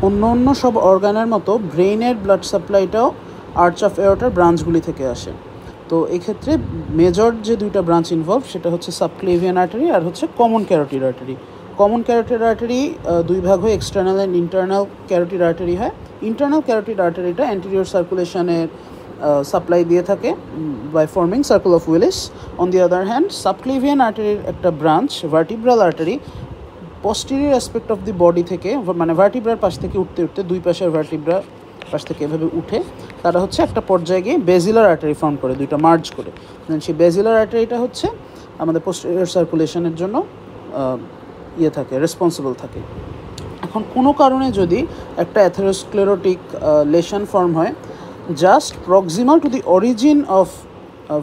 অন্য অন্য সব অর্গানের মতো ব্রেইনের ব্লাড সাপ্লাইটাও আর্চ অফ এওর্টার ব্রাঞ্চগুলি থেকে আসে। তো এক্ষেত্রে মেজর যে দুইটা ব্রাঞ্চ ইনভলভ সেটা হচ্ছে সাবক্লেভিয়ান আর্টারি আর হচ্ছে common carotid artery. Common carotid artery দুই ভাগ হয়ে external and internal carotid artery হয়। ইন্টারনাল ক্যারোটিড আর্টারিটা অ্যান্টেরিয়র সার্কুলেশনের সাপ্লাই দিয়ে থাকে by forming circle of Willis. On the other hand subclavian আর্টারির একটা branch vertebral artery posterior aspect of the body থেকে, মানে ভার্টিব্রার পাশ থেকে উঠতে উঠতে দুই পাশের ভার্টিব্রার পাশ থেকে এভাবে উঠে তারা হচ্ছে একটা পর্যায়ে গিয়ে বেজিলার আর্টারি ফর্ম করে, দুইটা মার্জ করে। সেই বেজিলার আর্টারিটা হচ্ছে আমাদের পোস্টেরিয়র সার্কুলেশনের জন্য থাকে, রেসপন্সিবল থাকে। এখন কোনো কারণে যদি একটা অ্যাথেরোস্ক্লেরোটিক লেশন ফর্ম হয় just proximal to the origin of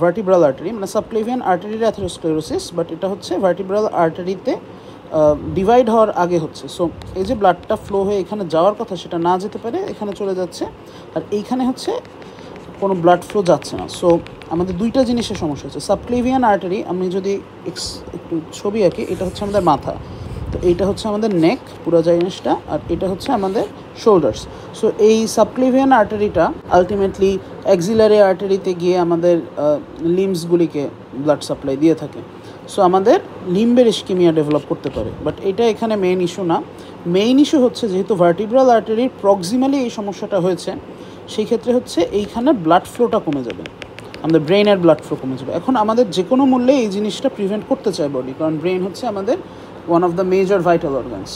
vertebral artery, মানে সাবক্লেভিয়ান আর্টারির অ্যাথেরোস্ক্লেরোসিস, বাট এটা হচ্ছে ভার্টিব্রাল আর্টারিতে ডিভাইড হওয়ার আগে হচ্ছে। সো এই যে ব্লাডটা ফ্লো হয়ে এখানে যাওয়ার কথা সেটা না যেতে পারে, এখানে চলে যাচ্ছে, আর এইখানে হচ্ছে কোনো ব্লাড ফ্লো যাচ্ছে না। সো আমাদের দুইটা জিনিসের সমস্যা হচ্ছে। সাবক্লেভিয়ান আর্টারি, আমি যদি একটু ছবি আঁকি, এটা হচ্ছে আমাদের মাথা, তো এইটা হচ্ছে আমাদের নেক পুরো জিনিসটা, আর এটা হচ্ছে আমাদের শোল্ডার্স। সো এই সাবক্লেভিয়ান আর্টারিটা আলটিমেটলি অ্যাক্সিলারি আর্টারিতে গিয়ে আমাদের লিম্বসগুলিকে ব্লাড সাপ্লাই দিয়ে থাকে। সো আমাদের লিম্বের ইস্কিমিয়া ডেভেলপ করতে পারে, বাট এটা এখানে মেইন ইস্যু না। মেইন ইস্যু হচ্ছে যেহেতু ভার্টিব্রাল আর্টারির প্রক্সিমালি এই সমস্যাটা হয়েছে, সেই ক্ষেত্রে হচ্ছে এইখানে ব্লাড ফ্লোটা কমে যাবে, আমাদের ব্রেইনের ব্লাড ফ্লো কমে যাবে। এখন আমাদের যে কোনো মূল্যে এই জিনিসটা প্রিভেন্ট করতে চায় বডি, কারণ ব্রেইন হচ্ছে আমাদের one of the major vital organs.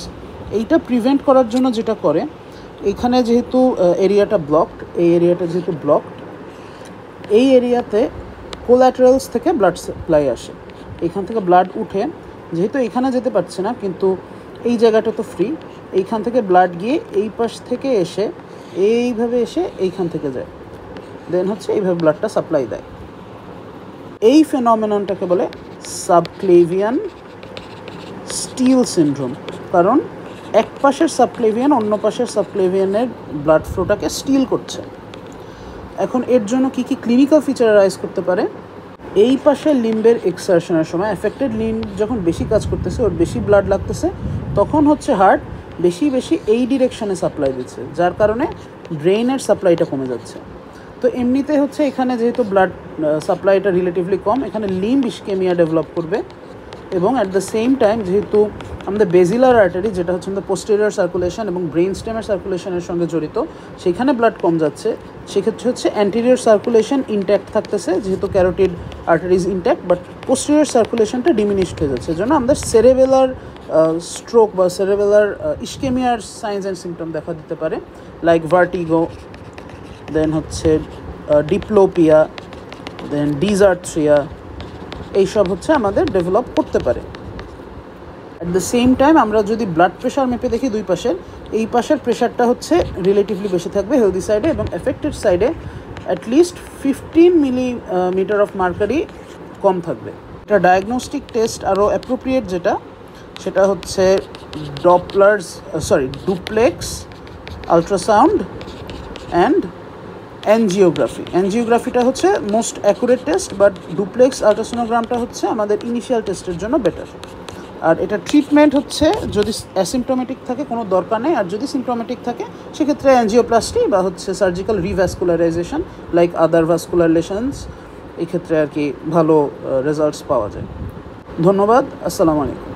এইটা প্রিভেন্ট করার জন্য যেটা করে, এইখানে যেহেতু এরিয়াটা ব্লকড, এই এরিয়াটা যেহেতু ব্লকড, এই এরিয়াতে কোল্যাটারালস থেকে ব্লাড সাপ্লাই আসে, এইখান থেকে ব্লাড উঠে, যেহেতু এখানে যেতে পারছে না কিন্তু এই জায়গাটা তো ফ্রি, এইখান থেকে ব্লাড গিয়ে এই পাশ থেকে এসে এইভাবে এসে এইখান থেকে যায়, দেন হচ্ছে এইভাবে ব্লাডটা সাপ্লাই দেয়। এই ফেনোমেননটাকে বলে সাবক্লেভিয়ান স্টিল সিনড্রোম, কারণ এক পাশের সাবক্লেভিয়ান অন্য পাশের সাবক্লেভিয়ানের ব্লাড ফ্লোটাকে স্টিল করছে। এখন এর জন্য কী কী ক্লিনিক্যাল ফিচার রাইজ করতে পারে? এই পাশের লিম্বের এক্সারশনের সময় অ্যাফেক্টেড লিম্ব যখন বেশি কাজ করতেছে, ওর বেশি ব্লাড লাগতেছে, তখন হচ্ছে হার্ট বেশি বেশি এই ডিরেকশনে সাপ্লাই দিচ্ছে, যার কারণে ব্রেইনের সাপ্লাইটা কমে যাচ্ছে। তো এমনিতে হচ্ছে এখানে যেহেতু ব্লাড সাপ্লাইটা রিলেটিভলি কম, এখানে লিম্ব ইস্কেমিয়া ডেভেলপ করবে, এবং অ্যাট দ্য সেম টাইম যেহেতু আমাদের বেজিলার আর্টারি, যেটা হচ্ছে আমাদের পোস্টেরিয়র সার্কুলেশন এবং ব্রেইন স্টেমের সার্কুলেশনের সঙ্গে জড়িত, সেখানে ব্লাড কম যাচ্ছে। সেক্ষেত্রে হচ্ছে অ্যান্টেরিয়র সার্কুলেশন ইনট্যাক্ট থাকতেছে, যেহেতু carotid arteries intact, but posterior সার্কুলেশনটা ডিমিনিশড হয়ে যাচ্ছে। এজন্য আমাদের সেরেবেলার স্ট্রোক বা সেরেবেলার ইস্কেমিয়ার সাইন্স অ্যান্ড সিমটম দেখা দিতে পারে, লাইক ভার্টিগো, দেন হচ্ছে ডিপ্লোপিয়া, দেন ডিজার্থ্রিয়া, এইসব হচ্ছে আমাদের ডেভেলপ করতে পারে। অ্যাট দ্য সেম টাইম আমরা যদি ব্লাড প্রেশার মেপে দেখি দুই পাশের, এই পাশের প্রেশারটা হচ্ছে রিলেটিভলি বেশি থাকবে হেলদি সাইডে, এবং এফেক্টেড সাইডে অ্যাটলিস্ট 15 মিলিমিটার অফ মার্কারি কম থাকবে। এটা ডায়াগনস্টিক টেস্ট আরও অ্যাপ্রোপ্রিয়েট যেটা, সেটা হচ্ছে ডুপ্লেক্স আলট্রাসাউন্ড অ্যান্ড অ্যানজিওগ্রাফি। অ্যানজিওগ্রাফিটা হচ্ছে most accurate test, but duplex আলট্রাসোনোগ্রামটা হচ্ছে আমাদের ইনিশিয়াল টেস্টের জন্য বেটার। আর এটা ট্রিটমেন্ট হচ্ছে যদি অ্যাসিমটোমেটিক থাকে কোনো দরকার নেই, আর যদি সিমটোমেটিক থাকে সেক্ষেত্রে অ্যানজিওপ্লাস্টি বা হচ্ছে surgical revascularisation like other vascular lesions, এক্ষেত্রে আর কি ভালো রেজাল্টস পাওয়া যায়। ধন্যবাদ, আসসালামু আলাইকুম।